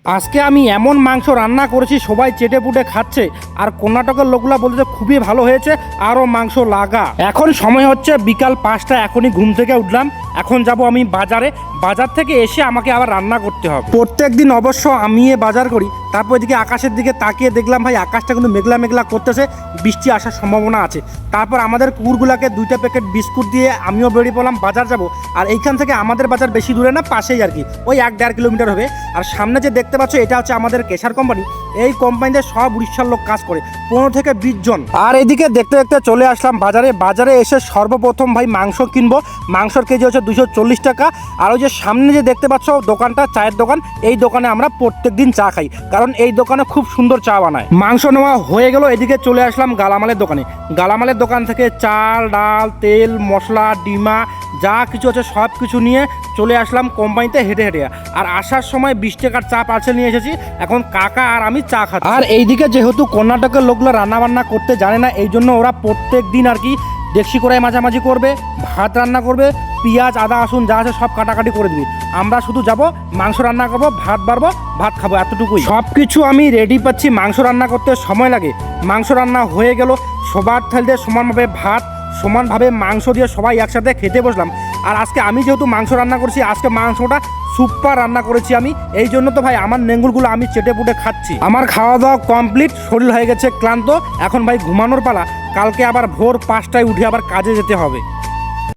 আজকে আমি এমন মাংস রান্না করেছি সবাই চেটে পুটে খাচ্ছে। আর কর্ণাটকের লোকগুলা বলছে খুবই ভালো হয়েছে, আরও মাংস লাগা। এখন সময় হচ্ছে বিকাল 5টা, এখনই ঘুম থেকে উঠলাম। এখন যাব আমি বাজারে, বাজার থেকে এসে আমাকে আবার রান্না করতে হবে। প্রত্যেক দিন অবশ্য আমি বাজার করি। তারপর এদিকে আকাশের দিকে তাকিয়ে দেখলাম ভাই আকাশটা কিন্তু মেঘলা মেঘলা করতেছে, বৃষ্টি আসার সম্ভাবনা আছে। তারপর আমাদের কুকুরগুলাকে 2টা প্যাকেট বিস্কুট দিয়ে আমিও বেরিয়ে পড়লাম বাজার যাব। আর এইখান থেকে আমাদের বাজার বেশি দূরে না, পাশেই আর কি, ওই 1-1.5 কিলোমিটার হবে। আর সামনে যে দেখতে পাচ্ছ এটা হচ্ছে আমাদের কেশার কোম্পানি। এই কোম্পানিতে সব উড়িষ্যার লোক কাজ করে, 15 থেকে 20 জন। আর এদিকে দেখতে দেখতে চলে আসলাম বাজারে। বাজারে এসে সর্বপ্রথম ভাই মাংস কিনবো। মাংসর কেজি হচ্ছে 240 টাকা। আর ওই যে সামনে যে দেখতে পাচ্ছ দোকানটা, চায়ের দোকান, এই দোকানে আমরা প্রত্যেক দিন চা খাই, কারণ এই দোকানে খুব সুন্দর চা বানায়। মাংস নেওয়া হয়ে গেল, এদিকে চলে আসলাম গালামালের দোকানে। গালামালের দোকান থেকে চাল, ডাল, তেল, মশলা, ডিমা যা কিছু আছে সব কিছু নিয়ে চলে আসলাম কোম্পানিতে হেঁটে হেঁটে। আর আসার সময় 20 টাকার চা পার্সেল নিয়ে এসেছি। এখন কাকা আর আমি চা খাচ্ছি। আর এইদিকে যেহেতু কর্ণাটকের লোকগুলো রান্নাবান্না করতে জানে না, এই জন্য ওরা প্রত্যেক দিন আর কি ডেকচি কড়াই মাঝামাঝি করবে, ভাত রান্না করবে, পেঁয়াজ আদা রসুন যা আছে সব কাটাকাটি করে দিবি। আমরা শুধু যাব, মাংস রান্না করবো, ভাত বাড়বো, ভাত খাবো, এতটুকুই। সব কিছু আমি রেডি পাচ্ছি। মাংস রান্না করতে সময় লাগে। মাংস রান্না হয়ে গেল, সবার থালিতে সমানভাবে ভাত, সমানভাবে মাংস দিয়ে সবাই একসাথে খেতে বসলাম। আর আজকে আমি যেহেতু মাংস রান্না করছি, আজকে মাংসটা সুপার রান্না করেছি আমি। এই জন্য তো ভাই আমার নেঙ্গুলগুলো আমি চেটে পুটে খাচ্ছি। আমার খাওয়া দাওয়া কমপ্লিট, শরীর হয়ে গেছে ক্লান্ত। এখন ভাই ঘুমানোর পালা। কালকে আবার ভোর 5টায় উঠে আবার কাজে যেতে হবে।